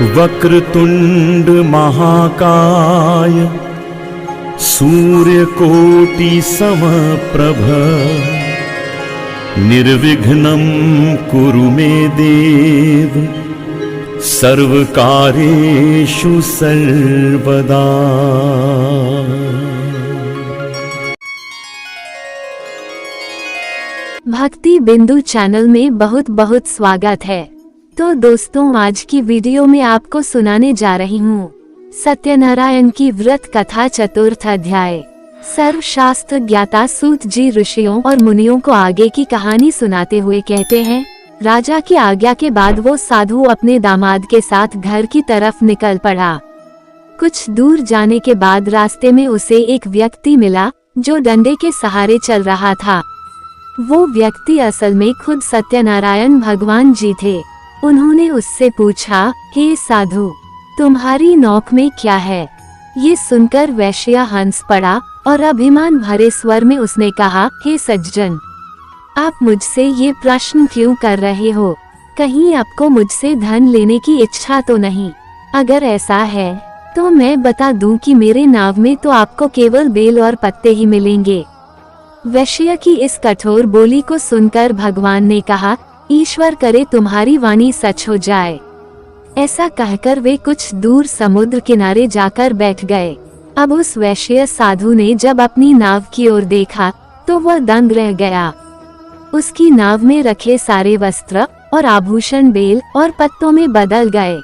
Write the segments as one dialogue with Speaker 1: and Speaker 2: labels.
Speaker 1: वक्रतुंड महाकाय सूर्यकोटि समप्रभ निर्विघ्नं कुरु मे देव सर्वकार्येषु सर्वदा।
Speaker 2: भक्ति बिंदु चैनल में बहुत बहुत स्वागत है। तो दोस्तों, आज की वीडियो में आपको सुनाने जा रही हूँ सत्यनारायण की व्रत कथा चतुर्थ अध्याय। सर्वशास्त्र ज्ञाता सूत जी ऋषियों और मुनियों को आगे की कहानी सुनाते हुए कहते हैं, राजा की आज्ञा के बाद वो साधु अपने दामाद के साथ घर की तरफ निकल पड़ा। कुछ दूर जाने के बाद रास्ते में उसे एक व्यक्ति मिला जो डंडे के सहारे चल रहा था। वो व्यक्ति असल में खुद सत्यनारायण भगवान जी थे। उन्होंने उससे पूछा, हे साधु, तुम्हारी नौक में क्या है? ये सुनकर वैश्य हंस पड़ा और अभिमान भरे स्वर में उसने कहा, हे सज्जन, आप मुझसे ये प्रश्न क्यों कर रहे हो? कहीं आपको मुझसे धन लेने की इच्छा तो नहीं? अगर ऐसा है तो मैं बता दूं कि मेरे नाव में तो आपको केवल बेल और पत्ते ही मिलेंगे। वैश्य की इस कठोर बोली को सुनकर भगवान ने कहा, ईश्वर करे तुम्हारी वाणी सच हो जाए। ऐसा कहकर वे कुछ दूर समुद्र किनारे जाकर बैठ गए। अब उस वैश्य साधु ने जब अपनी नाव की ओर देखा तो वह दंग रह गया। उसकी नाव में रखे सारे वस्त्र और आभूषण बेल और पत्तों में बदल गए।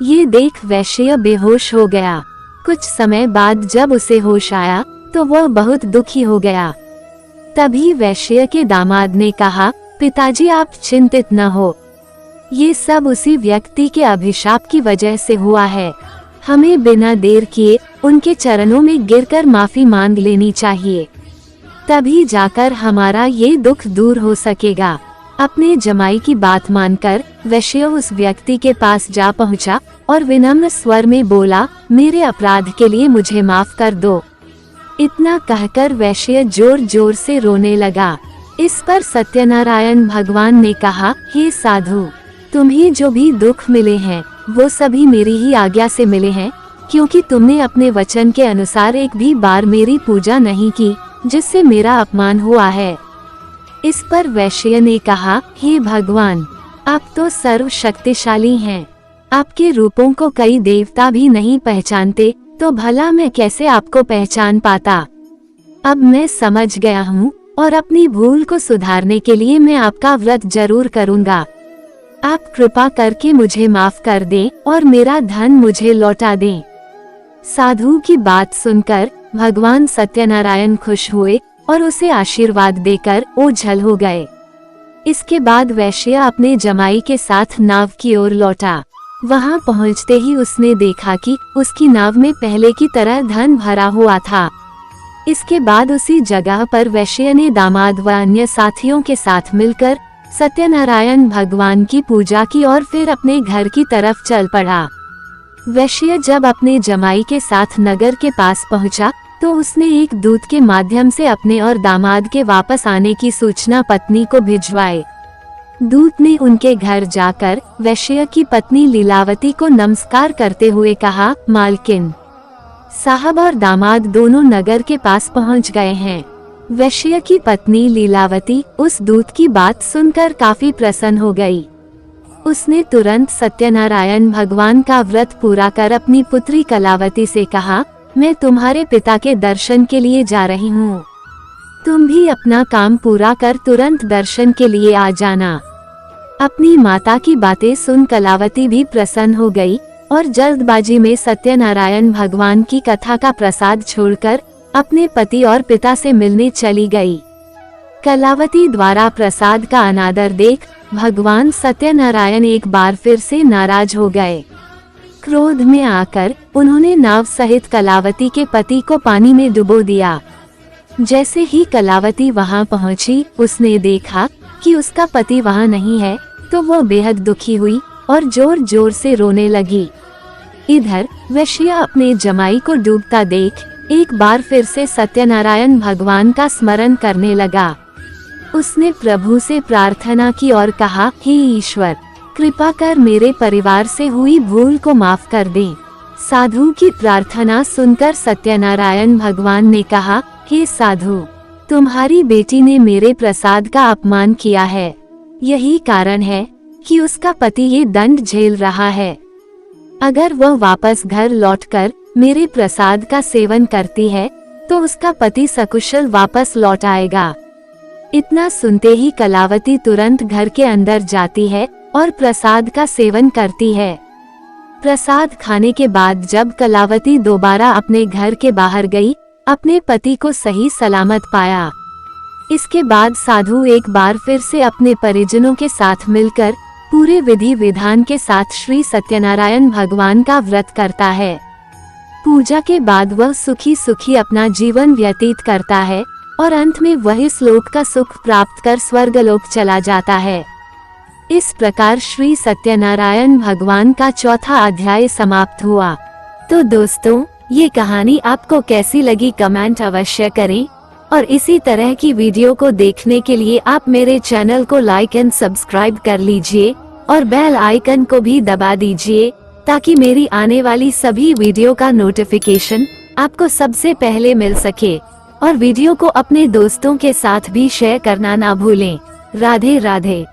Speaker 2: ये देख वैश्य बेहोश हो गया। कुछ समय बाद जब उसे होश आया तो वह बहुत दुखी हो गया। तभी वैश्य के दामाद ने कहा, पिताजी आप चिंतित न हो, ये सब उसी व्यक्ति के अभिशाप की वजह से हुआ है। हमें बिना देर किए उनके चरणों में गिरकर माफी मांग लेनी चाहिए, तभी जाकर हमारा ये दुख दूर हो सकेगा। अपने जमाई की बात मानकर वैश्य उस व्यक्ति के पास जा पहुंचा और विनम्र स्वर में बोला, मेरे अपराध के लिए मुझे माफ कर दो। इतना कहकर वैश्य जोर जोर से रोने लगा। इस पर सत्यनारायण भगवान ने कहा, हे साधु, तुम्हें जो भी दुख मिले हैं वो सभी मेरी ही आज्ञा से मिले हैं, क्योंकि तुमने अपने वचन के अनुसार एक भी बार मेरी पूजा नहीं की, जिससे मेरा अपमान हुआ है। इस पर वैश्य ने कहा, हे भगवान, आप तो सर्वशक्तिशाली हैं। आपके रूपों को कई देवता भी नहीं पहचानते, तो भला मैं कैसे आपको पहचान पाता? अब मैं समझ गया हूँ और अपनी भूल को सुधारने के लिए मैं आपका व्रत जरूर करूँगा। आप कृपा करके मुझे माफ कर दें और मेरा धन मुझे लौटा दें। साधु की बात सुनकर भगवान सत्यनारायण खुश हुए और उसे आशीर्वाद देकर ओझल हो गए। इसके बाद वैश्य अपने जमाई के साथ नाव की ओर लौटा। वहां पहुंचते ही उसने देखा कि उसकी नाव में पहले की तरह धन भरा हुआ था। इसके बाद उसी जगह पर वैश्य ने दामाद व अन्य साथियों के साथ मिलकर सत्यनारायण भगवान की पूजा की और फिर अपने घर की तरफ चल पड़ा। वैश्य जब अपने जमाई के साथ नगर के पास पहुंचा तो उसने एक दूत के माध्यम से अपने और दामाद के वापस आने की सूचना पत्नी को भिजवाई। दूत ने उनके घर जाकर वैश्य की पत्नी लीलावती को नमस्कार करते हुए कहा, मालकिन साहब और दामाद दोनों नगर के पास पहुंच गए हैं। वैश्य की पत्नी लीलावती उस दूत की बात सुनकर काफी प्रसन्न हो गई। उसने तुरंत सत्यनारायण भगवान का व्रत पूरा कर अपनी पुत्री कलावती से कहा, मैं तुम्हारे पिता के दर्शन के लिए जा रही हूँ। तुम भी अपना काम पूरा कर तुरंत दर्शन के लिए आ जाना। अपनी माता की बातें सुन कलावती भी प्रसन्न हो गई और जल्दबाजी में सत्यनारायण भगवान की कथा का प्रसाद छोड़कर अपने पति और पिता से मिलने चली गई। कलावती द्वारा प्रसाद का अनादर देख भगवान सत्यनारायण एक बार फिर से नाराज हो गए। क्रोध में आकर उन्होंने नाव सहित कलावती के पति को पानी में डुबो दिया। जैसे ही कलावती वहां पहुंची, उसने देखा कि उसका पति वहां नहीं है, तो वो बेहद दुखी हुई और जोर जोर से रोने लगी। इधर वैश्य अपने जमाई को डूबता देख एक बार फिर से सत्यनारायण भगवान का स्मरण करने लगा। उसने प्रभु से प्रार्थना की और कहा, हे ईश्वर, कृपा कर मेरे परिवार से हुई भूल को माफ कर दें। साधु की प्रार्थना सुनकर सत्यनारायण भगवान ने कहा, हे साधु, तुम्हारी बेटी ने मेरे प्रसाद का अपमान किया है। यही कारण है कि उसका पति ये दंड झेल रहा है। अगर वह वापस घर लौटकर मेरे प्रसाद का सेवन करती है तो उसका पति सकुशल वापस लौट आएगा। इतना सुनते ही कलावती तुरंत घर के अंदर जाती है और प्रसाद का सेवन करती है। प्रसाद खाने के बाद जब कलावती दोबारा अपने घर के बाहर गई, अपने पति को सही सलामत पाया। इसके बाद साधु एक बार फिर से अपने परिजनों के साथ मिलकर पूरे विधि विधान के साथ श्री सत्यनारायण भगवान का व्रत करता है। पूजा के बाद वह सुखी सुखी अपना जीवन व्यतीत करता है और अंत में वह इस लोक का सुख प्राप्त कर स्वर्गलोक चला जाता है। इस प्रकार श्री सत्यनारायण भगवान का चौथा अध्याय समाप्त हुआ। तो दोस्तों, ये कहानी आपको कैसी लगी कमेंट अवश्य करें और इसी तरह की वीडियो को देखने के लिए आप मेरे चैनल को लाइक एंड सब्सक्राइब कर लीजिए और बेल आइकन को भी दबा दीजिए ताकि मेरी आने वाली सभी वीडियो का नोटिफिकेशन आपको सबसे पहले मिल सके। और वीडियो को अपने दोस्तों के साथ भी शेयर करना ना भूलें। राधे राधे।